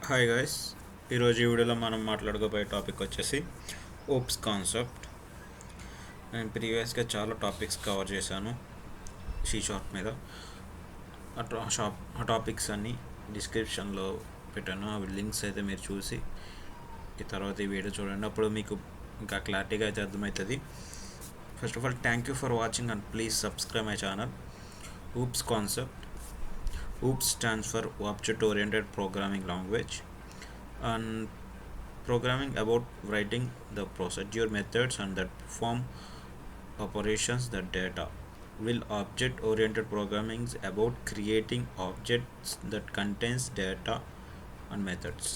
Hi guys, ఈరోజు ఈ వీడియోలో మనం మాట్లాడుకోబోయే టాపిక్ వచ్చేసి ఓప్స్ కాన్సెప్ట్. నేను ప్రీవియస్గా చాలా టాపిక్స్ కవర్ చేశాను షీ షార్ట్ మీద. ఆ టాపిక్స్ అన్నీ డిస్క్రిప్షన్లో పెట్టాను. అవి లింక్స్ అయితే మీరు చూసి ఈ తర్వాత ఈ వీడియో చూడండి, అప్పుడు మీకు ఇంకా క్లారిటీగా అయితే అర్థమవుతుంది. First of all, thank you for watching and please subscribe my channel. Ops concept. OOPS stands for Object Oriented Programming Language, and programming about writing the procedure methods and that perform operations that data. While object oriented programming is about creating objects that contains data and methods.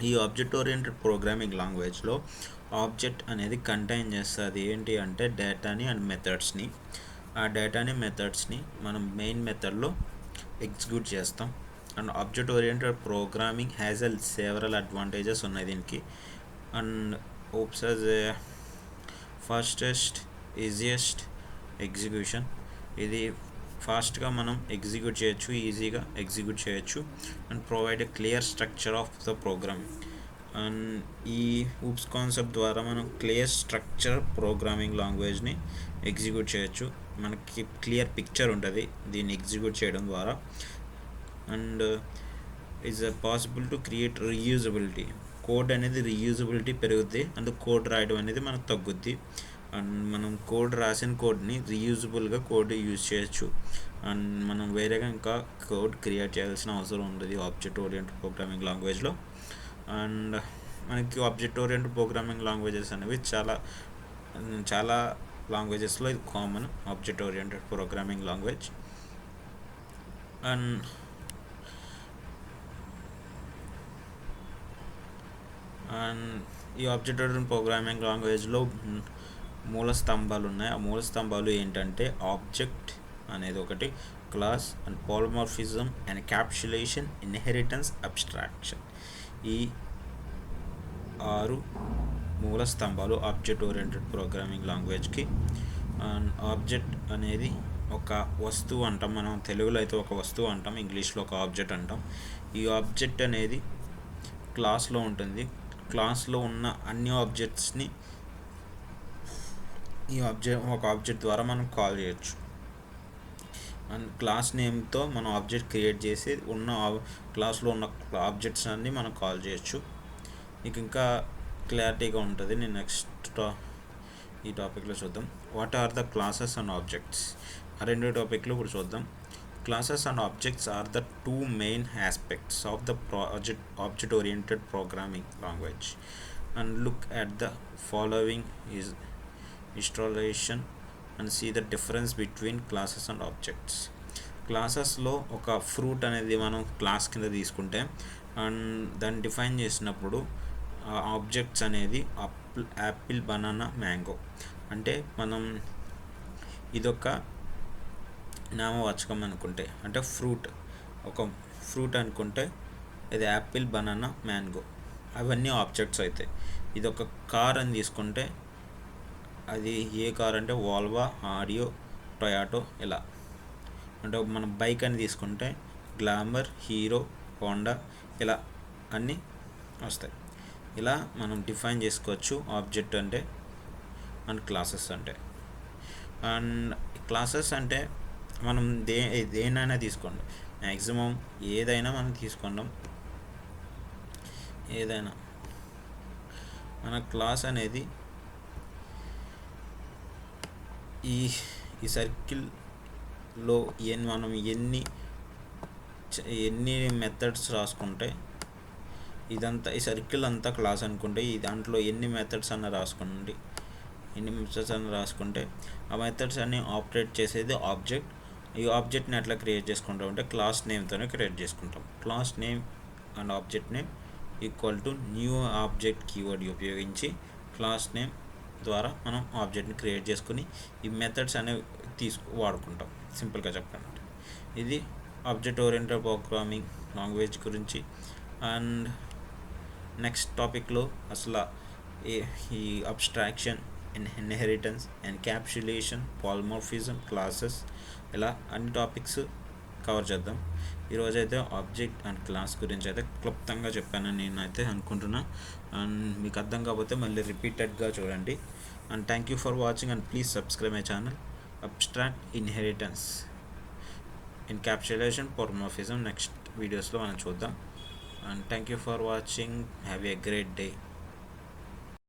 ఈ object oriented programming లాంగ్వేజ్లో object అనేది contain చేస్తుంది ఏంటి అంటే డేటాని and మెథడ్స్ని. ఆ డేటాని మెథడ్స్ని మనం మెయిన్ మెథడ్లో ఎగ్జిక్యూట్ చేస్తాం. And object oriented programming has a several advantages ఉన్నాయి దీనికి. And ops as a fastest easiest execution. ఇది ఫాస్ట్గా మనం ఎగ్జిక్యూట్ చేయొచ్చు, ఈజీగా ఎగ్జిక్యూట్ చేయొచ్చు and provide a clear structure of the programming. And ఈ OOPS కాన్సెప్ట్ ద్వారా మనం క్లియర్ స్ట్రక్చర్ ప్రోగ్రామింగ్ లాంగ్వేజ్ని ఎగ్జిక్యూట్ చేయొచ్చు. మనకి క్లియర్ పిక్చర్ ఉంటుంది దీన్ని ఎగ్జిక్యూట్ చేయడం ద్వారా. And it's possible to create reusability. Code అనేది రీయూజబిలిటీ పెరుగుద్ది, అండ్ కోడ్ రాయడం అనేది మనకు తగ్గుద్ది. అండ్ మనం కోడ్ రాసిన కోడ్ని రీయూజబుల్గా కోడ్ యూజ్ చేయొచ్చు. అండ్ మనం వేరేగా ఇంకా కోడ్ క్రియేట్ చేయాల్సిన అవసరం ఉండదు ఆబ్జెక్ట్ ఓరియంటెడ్ ప్రోగ్రామింగ్ లాంగ్వేజ్లో. అండ్ మనకి ఆబ్జెక్ట్ ఓరియంటెడ్ ప్రోగ్రామింగ్ లాంగ్వేజెస్ అనేవి చాలా లాంగ్వేజెస్లో ఇది common, object oriented programming language. And ఈ ఆబ్జెక్ట్ ఓరియంటెడ్ ప్రోగ్రామింగ్ లాంగ్వేజ్లో మూల స్తంభాలు ఉన్నాయి. ఆ మూల స్తంభాలు ఏంటంటే ఆబ్జెక్ట్ అనేది ఒకటి, class and polymorphism, encapsulation, inheritance, abstraction. ఈ 6 మూల స్తంభాలు ఆబ్జెక్ట్ ఓరియంటెడ్ ప్రోగ్రామింగ్ లాంగ్వేజ్కి. అండ్ ఆబ్జెక్ట్ అనేది ఒక వస్తువు అంటాం, మనం తెలుగులో అయితే ఒక వస్తువు అంటాం, ఇంగ్లీష్లో ఒక ఆబ్జెక్ట్ అంటాం. ఈ ఆబ్జెక్ట్ అనేది క్లాస్లో ఉంటుంది. క్లాస్లో ఉన్న అన్ని ఆబ్జెక్ట్స్ని ఒక ఆబ్జెక్ట్ ద్వారా మనం కాల్ చేయొచ్చు. అండ్ క్లాస్ నేమ్తో మనం ఆబ్జెక్ట్ క్రియేట్ చేసి క్లాస్లో ఉన్న ఆబ్జెక్ట్స్ అన్నీ మనం కాల్ చేయొచ్చు. మీకు ఇంకా క్లారిటీగా ఉంటుంది. నేను నెక్స్ట్ ఈ టాపిక్లో చూద్దాం. What are the classes and objects. ఆ 2 టాపిక్లో ఇప్పుడు చూద్దాం. Classes and objects are the 2 main aspects of the object oriented programming language. And look at the following is installation and see the difference between classes and objects. క్లాసెస్లో ఒక fruit అనేది మనం class కింద తీసుకుంటే అండ్ దాన్ని define చేసినప్పుడు objects అనేది Apple, banana, mango. అంటే మనం ఇదొక నామవాచకం అనుకుంటే, అంటే ఒక ఫ్రూట్ అనుకుంటే ఇది యాపిల్, బనానా, మ్యాంగో, అవన్నీ ఆబ్జెక్ట్స్ అవుతాయి. ఇది ఒక కార్ అని తీసుకుంటే అది ఏ కార్ అంటే వాల్వా, ఆడియో, టొయాటో, ఇలా. అంటే మనం బైక్ అని తీసుకుంటే గ్లామర్, హీరో, హోండా, ఇలా అన్నీ వస్తాయి. ఇలా మనం డిఫైన్ చేసుకోవచ్చు ఆబ్జెక్ట్ అంటే అండ్ క్లాసెస్ అంటే. అండ్ క్లాసెస్ అంటే మనం దేనైనా తీసుకోండి, మ్యాక్సిమం ఏదైనా మనం తీసుకుందాం. ఏదైనా మన క్లాస్ అనేది ఈ సర్కిల్లో మనం ఎన్ని మెథడ్స్ రాసుకుంటే ఇదంతా ఈ సర్కిల్ అంతా క్లాస్ అనుకుంటే ఈ దాంట్లో ఎన్ని మెథడ్స్ అన్న రాసుకుంటే ఆ మెథడ్స్ అన్నీ ఆపరేట్ చేసేది ఆబ్జెక్ట్. ఈ ఆబ్జెక్ట్ని ఎట్లా క్రియేట్ చేసుకుంటాం అంటే క్లాస్ నేమ్తోనే క్రియేట్ చేసుకుంటాం. Class name and object name equal to new object keyword ఉపయోగించి క్లాస్ నేమ్ ద్వారా మనం ఆబ్జెక్ట్ని క్రియేట్ చేసుకుని ఈ మెథడ్స్ అనేవి వాడుకుంటాం. సింపుల్గా చెప్పాలంటే ఇది ఆబ్జెక్ట్ ఓరియంటెడ్ ప్రోగ్రామింగ్ లాంగ్వేజ్ గురించి. అండ్ నెక్స్ట్ టాపిక్లో అసలు ఈ abstraction, inheritance, encapsulation, polymorphism, classes, ఇలా అన్ని టాపిక్స్ కవర్ చేద్దాం. ఈరోజైతే ఆబ్జెక్ట్ అండ్ క్లాస్ గురించి అయితే క్లుప్తంగా చెప్పానని నేనైతే అనుకుంటున్నా. అండ్ మీకు అర్థం కాకపోతే మళ్ళీ రిపీటెడ్గా చూడండి. And thank you for watching and please subscribe my channel. Abstract inheritance, encapsulation, polymorphism next వీడియోస్లో మనం చూద్దాం. And thank you for watching. Have a great day.